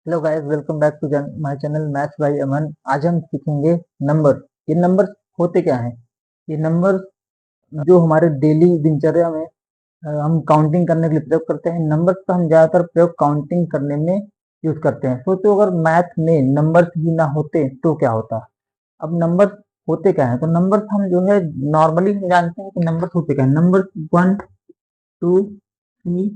Hello guys, welcome back to my channel maths by Aman. आज हम सीखेंगे नंबर। ये नंबर होते क्या हैं? ये नंबर जो हमारे डेली दिनचर्या में हम काउंटिंग करने के लिए प्रयोग करते हैं। नंबर्स का हम ज्यादातर प्रयोग काउंटिंग करने में यूज करते हैं। सोचो अगर मैथ में नंबर्स ही ना होते तो क्या होता। अब नंबर्स होते क्या है? तो नंबर्स हम जो है नॉर्मली हम जानते हैं कि नंबर्स होते क्या है। नंबर्स 1, 2, 3,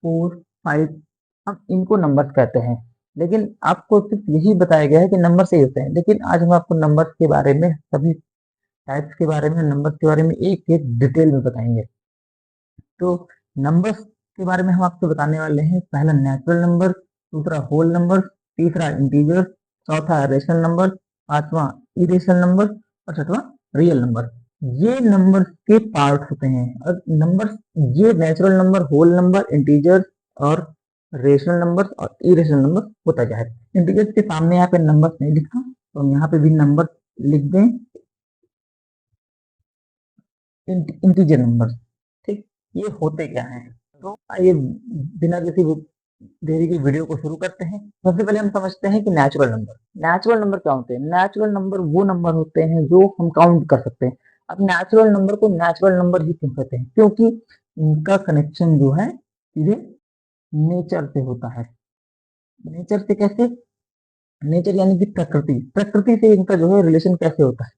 4, 5, हम इनको नंबर्स कहते हैं। लेकिन आपको सिर्फ यही बताया गया है कि नंबर से ही होते हैं। लेकिन आज हम आपको नंबर्स के बारे में, सभी टाइप्स के बारे में, नंबर्स के बारे में एक एक डिटेल में बताएंगे। तो नंबर्स के बारे में हम आपको बताने वाले हैं। पहला नेचुरल नंबर, दूसरा होल नंबर, तीसरा इंटीजर, चौथा रेशनल नंबर, पांचवा इरेशनल नंबर और छठवां रियल नंबर। ये नंबर्स के पार्ट होते हैं। और नंबर्स, ये natural number, whole number, integer और रेशनल नंबर और इरेशनल नंबर होता क्या है। इंटीजर्स के सामने यहाँ पे नंबर्स नहीं लिखा, तो हम यहाँ पे भी नंबर लिख दें, इंटीजर नंबर। ठीक, ये होते क्या हैं? तो आइए बिना किसी देरी की वीडियो को शुरू करते हैं। सबसे पहले हम समझते हैं कि नेचुरल नंबर। नेचुरल नंबर क्या होते हैं? नेचुरल नंबर वो नंबर होते हैं जो हम काउंट कर सकते हैं। अब नेचुरल नंबर को नेचुरल नंबर ही क्यों कहते हैं? क्योंकि इनका कनेक्शन जो है सीधे नेचर से होता है। नेचर से कैसे? नेचर यानी कि प्रकृति, प्रकृति से इनका जो है रिलेशन कैसे होता है।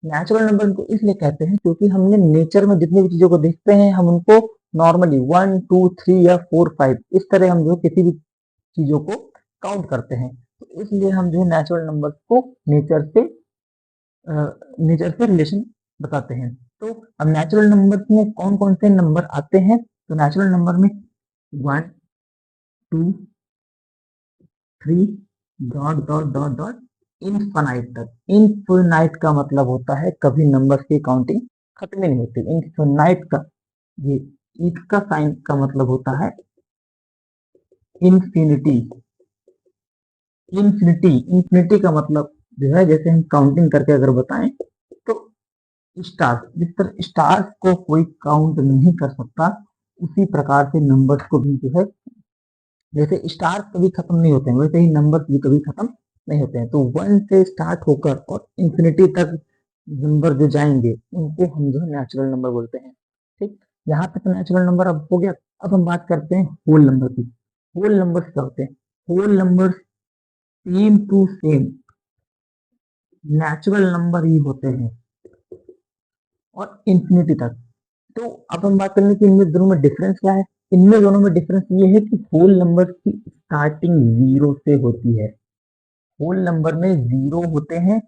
नेचुरल नंबर को इसलिए कहते हैं क्योंकि हमने नेचर में जितनी भी चीजों को देखते हैं, हम उनको नॉर्मली 1, 2, 3 या 4, 5 इस तरह हम जो किसी भी चीजों को काउंट करते हैं। तो इसलिए हम जो है नेचुरल नंबर को नेचर से रिलेशन बताते हैं। तो अब नेचुरल नंबर में कौन कौन से नंबर आते हैं? तो नेचुरल नंबर में 1, 2, 3 dot dot dot dot infinite तक। इनफाइनाइट का मतलब होता है कभी नंबर की काउंटिंग खत्म ही नहीं होती। इनफाइनाइट का ये ईट का साइन का मतलब होता है इन्फिनिटी। इन्फिनिटी, इन्फिनिटी का मतलब जो है, जैसे हम काउंटिंग करके अगर बताएं तो स्टार, जिस तरह स्टार्स को कोई काउंट नहीं कर सकता, उसी प्रकार से नंबर्स को भी जो है, जैसे स्टार्स कभी खत्म नहीं होते हैं वैसे ही नंबर्स भी कभी खत्म नहीं होते हैं। तो वन से स्टार्ट होकर और इंफिनिटी तक नंबर जो जाएंगे उनको हम जो है नेचुरल नंबर बोलते हैं। ठीक, यहाँ पे तो नेचुरल नंबर अब हो गया। अब हम बात करते हैं होल नंबर की। होल नंबर्स क्या होते हैं? Whole numbers same to same natural number ही होते हैं और इंफिनिटी तक। तो अब हम बात करेंगे कि इनमें दोनों में डिफरेंस क्या है। इनमें दोनों में डिफरेंस ये है कि होल नंबर की स्टार्टिंग जीरो से होती है। होल नंबर में जीरो होते हैं,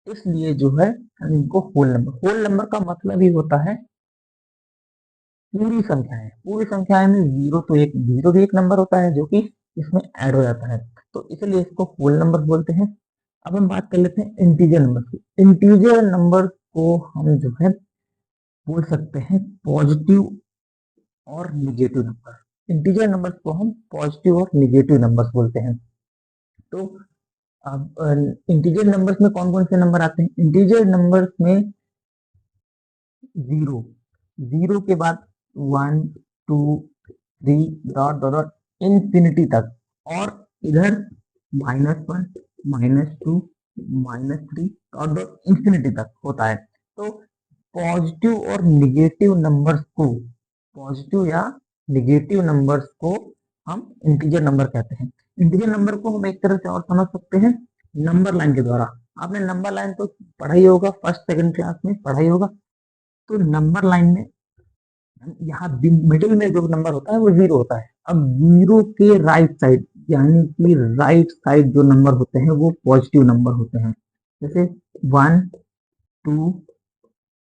इसलिए जो है हम इनको होल नंबर का मतलब ही होता है पूरी संख्याएं। पूरी संख्याएं में जीरो तो एक, जीरो भी एक नंबर होता है जो कि इसमें ऐड हो जाता है, तो इसलिए इसको होल नंबर बोलते हैं। अब हम बात कर लेते हैं इंटीजर नंबर की। इंटीजर नंबर को हम जो है बोल सकते हैं पॉजिटिव और निगेटिव नंबर। इंटीजर नंबर्स को हम पॉजिटिव और निगेटिव नंबर्स बोलते हैं। तो अब इंटीजर नंबर्स में कौन कौन से नंबर आते हैं? इंटीजर नंबर्स में जीरो, जीरो के बाद 1, 2, 3 डॉट डॉट डॉट इंफिनिटी तक, और इधर -1, -2, -3 डॉट डॉट इंफिनिटी तक होता है। तो पॉजिटिव और निगेटिव नंबर्स को, पॉजिटिव या निगेटिव नंबर्स को हम इंटीजर नंबर कहते हैं। इंटीजर नंबर को हम एक तरह से और समझ सकते हैं नंबर लाइन के द्वारा। आपने नंबर लाइन तो पढ़ा ही होगा, फर्स्ट सेकंड क्लास में पढ़ा ही होगा। तो नंबर लाइन में यहाँ मिडिल में जो नंबर होता है वो जीरो होता है। अब जीरो के राइट साइड, यानी कि राइट साइड जो नंबर होते हैं वो पॉजिटिव नंबर होते हैं। जैसे 1, 2,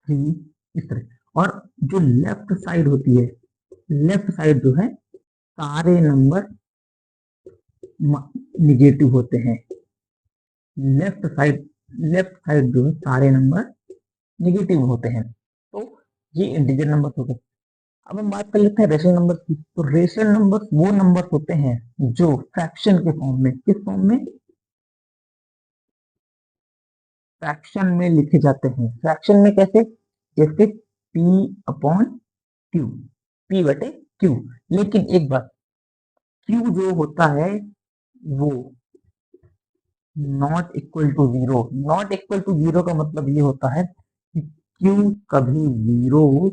3 इस तरह। और जो लेफ्ट साइड होती है, लेफ्ट साइड जो है सारे नंबर निगेटिव होते हैं। लेफ्ट साइड, लेफ्ट साइड जो है सारे नंबर निगेटिव होते हैं। तो ये इंटीजर नंबर हो गए। अब हम बात कर लेते हैं रेशनल नंबर की। तो रेशनल नंबर वो नंबर होते हैं जो फ्रैक्शन के फॉर्म में, किस फॉर्म में? फ्रैक्शन में लिखे जाते हैं। फ्रैक्शन में कैसे? जैसे P/Q, P/Q। लेकिन एक बात, Q जो होता है वो not equal to zero. Not equal to zero का मतलब ये होता है कि क्यू कभी जीरो,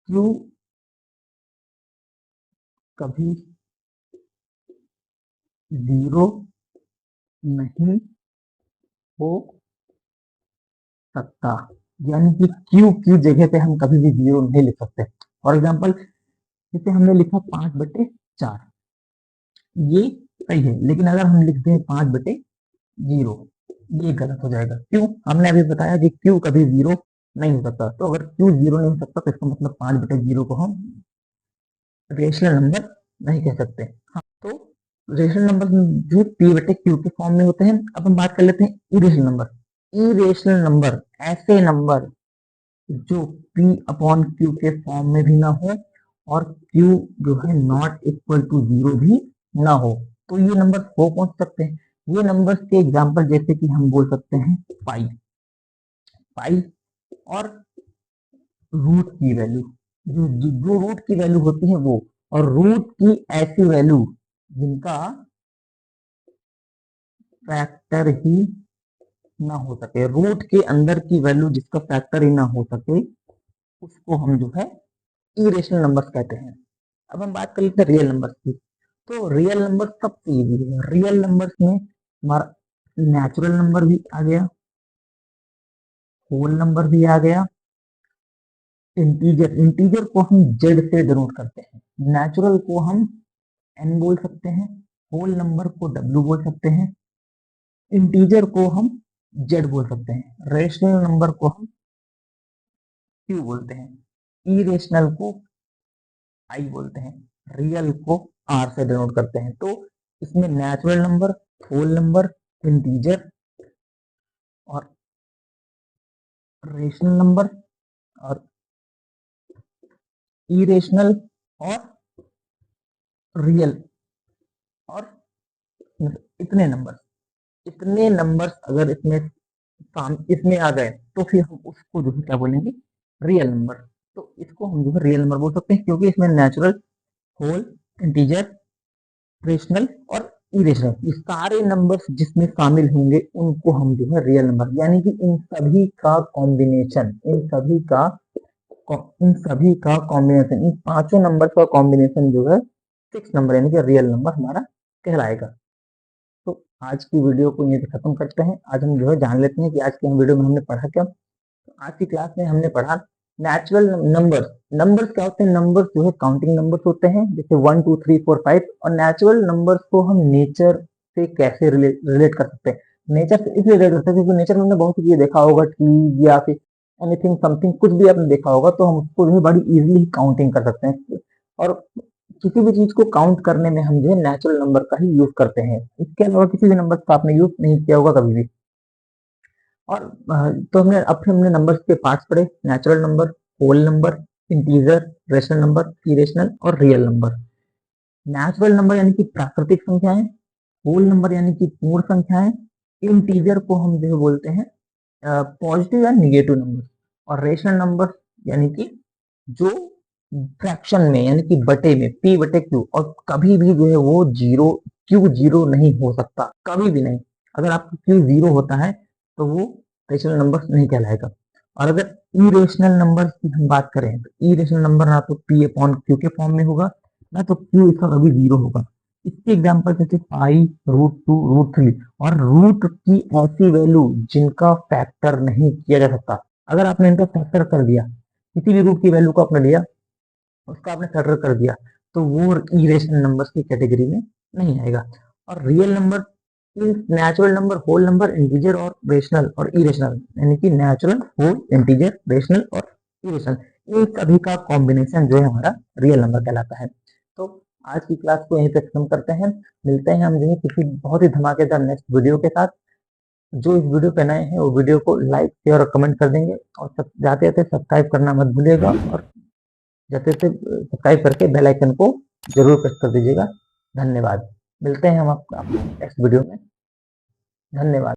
क्यू कभी जीरो नहीं हो सकता। यानी कि क्यू की जगह पे हम कभी भी जीरो नहीं लिख सकते। फॉर एग्जाम्पल, जैसे हमने लिखा 5/4, ये सही है, लेकिन अगर हम लिखते हैं 5/0, ये गलत हो जाएगा। क्यों? हमने अभी बताया कि क्यू कभी जीरो नहीं हो सकता। तो अगर क्यू जीरो नहीं हो सकता तो इसका मतलब 5/0 को हम रेशनल नंबर नहीं कह सकते। हाँ, तो रेशनल नंबर जो p/q के फॉर्म में होते हैं। अब हम बात कर लेते हैं इरेशनल नंबर। इरेशनल नंबर ऐसे नंबर जो p/q के फॉर्म में भी ना हो और q जो है नॉट इक्वल टू जीरो भी ना हो। तो ये नंबर हो कौन सकते हैं? ये नंबर्स के एग्जांपल जैसे कि हम बोल सकते हैं पाई, पाई और रूट की वैल्यू। जो रूट की वैल्यू होती है वो, और रूट की ऐसी वैल्यू जिनका फैक्टर ही ना हो सके, रूट के अंदर की वैल्यू जिसका फैक्टर ही ना हो सके, उसको हम जो है इरेशनल नंबर्स कहते हैं। अब हम बात कर लेते हैं रियल नंबर्स की। तो रियल नंबर सबसे इजी है। रियल नंबर्स में हमारा नेचुरल नंबर भी आ गया, होल नंबर भी आ गया, इंटीजर, इंटीजर को हम जेड से डिनोट करते हैं, नेचुरल को हम एन बोल सकते हैं, होल नंबर को डब्ल्यू बोल सकते हैं, इंटीजर को हम जेड बोल सकते हैं, रेशनल नंबर को हम क्यू बोलते हैं, इरेशनल को आई बोलते हैं, रियल को आर से डिनोट करते हैं। तो इसमें natural number, whole number, integer और रेशनल नंबर और इरेशनल और रियल और इतने नंबर, इतने नंबर्स अगर इसमें आ गए तो फिर हम उसको जो है क्या बोलेंगे? Real number. तो इसको हम जो है रियल नंबर बोल सकते हैं, क्योंकि इसमें नेचुरल, होल, इंटीजर, रेशनल और इरेशनल, ये सारे नंबर्स जिसमें शामिल होंगे उनको हम जो है रियल नंबर, यानी कि इन सभी का कॉम्बिनेशन, इन सभी का कॉम्बिनेशन, इन पांचों नंबर का कॉम्बिनेशन जो है फिक्स नंबर यानी कि रियल नंबर हमारा कहलाएगा। तो आज की वीडियो को यहीं पे खत्म करते हैं। आज हम जो है जान लेते हैं कि आज की वीडियो में हमने पढ़ा क्या। तो आज की क्लास में हमने पढ़ा नेचुरल नंबर्स। नंबर्स क्या होते हैं? नंबर्स जो है काउंटिंग नंबर्स होते हैं, जैसे 1 2 3 4 5। और नेचुरल नंबर्स को हम नेचर से कैसे रिलेट कर सकते हैं? नेचर से इसलिए रिलेट करते हैं क्योंकि नेचर में हमने बहुत सी चीजें देखा होगा, ट्री या फिर एनीथिंग समथिंग, कुछ भी आपने देखा होगा, तो हम उसको जो है बड़ी इजीली काउंटिंग कर सकते हैं। और किसी भी चीज को काउंट करने में हम जो है नेचुरल नंबर का ही यूज करते हैं। इसके अलावा किसी भी नंबर का आपने यूज नहीं किया होगा कभी भी। और तो हमने नंबर्स के पार्ट्स पढ़े, natural number, whole number, integer, rational number, irrational और रियल नंबर। नेचुरल नंबर यानी कि प्राकृतिक संख्याएं, होल नंबर यानी कि पूर्ण संख्याएं, इंटीजर को हम जो है बोलते हैं पॉजिटिव या निगेटिव नंबर, और रेशनल नंबर यानी कि जो फ्रैक्शन में यानी कि बटे में p/q, और कभी भी जो है वो जीरो, क्यू जीरो नहीं हो सकता, कभी भी नहीं। अगर आपका क्यू जीरो होता है तो वो रेशनल नंबर नहीं कहलाएगा। और अगर इरेशनल नंबर की हम बात करें तो इरेशनल नंबर ना तो p/q के फॉर्म में होगा, ना तो क्यू इसका कभी जीरो होगा। इसके एग्जाम्पल जैसे पाई, √2, √3 और रूट की ऐसी वैल्यू जिनका फैक्टर नहीं किया जा सकता। अगर आपने इनका फैक्टर कर दिया, किसी भी रूट की वैल्यू को आपने लिया, उसका आपने फैक्टर कर दिया, तो वो इरेशनल नंबर्स की कैटेगरी में नहीं आएगा। और real number, natural number, whole number, integer और रेशनल और इरेशनल, यानी कि नेचुरल, होल, इंटीजर, रेशनल और इरेशनल, इन सभी का कॉम्बिनेशन जो है हमारा रियल नंबर कहलाता है। तो आज की क्लास को यहीं पे खत्म करते हैं। मिलते हैं हम जो है किसी बहुत ही धमाकेदार नेक्स्ट वीडियो के साथ। जो इस वीडियो पे नए हैं वो वीडियो को लाइक, शेयर और कमेंट कर देंगे, और जाते जाते सब्सक्राइब करना मत भूलिएगा, और जाते से सब्सक्राइब करके बेल आइकन को जरूर प्रेस कर दीजिएगा। धन्यवाद। मिलते हैं हम आपका नेक्स्ट वीडियो में। धन्यवाद।